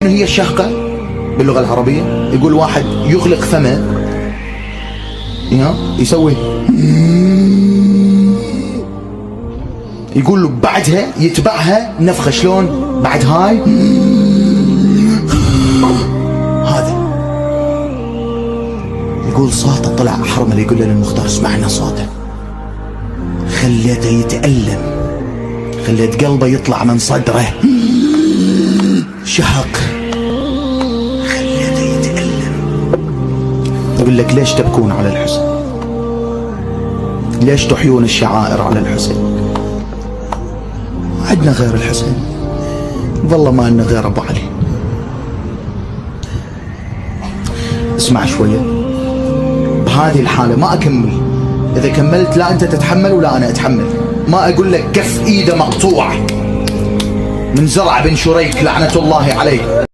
هي الشهقة باللغة العربية. يقول واحد يغلق فمه يسوي، يقول له بعدها يتبعها نفخة. شلون بعد هاي؟ هذا يقول صوته طلع حرمل. يقول له للمختار اسمعنا صوته، خليته يتألم، خليت قلبه يطلع من صدره. شهق، خليته يتألم. يقول لك ليش تبكون على الحسين؟ ليش تحيون الشعائر على الحسين؟ عندنا غير الحسين؟ والله ما عندنا غير ابو علي. اسمع شوية، بهذه الحالة ما اكمل. اذا كملت لا انت تتحمل ولا انا اتحمل. ما اقول لك كف ايده مقطوعة من زرع بن شريك لعنة الله عليه.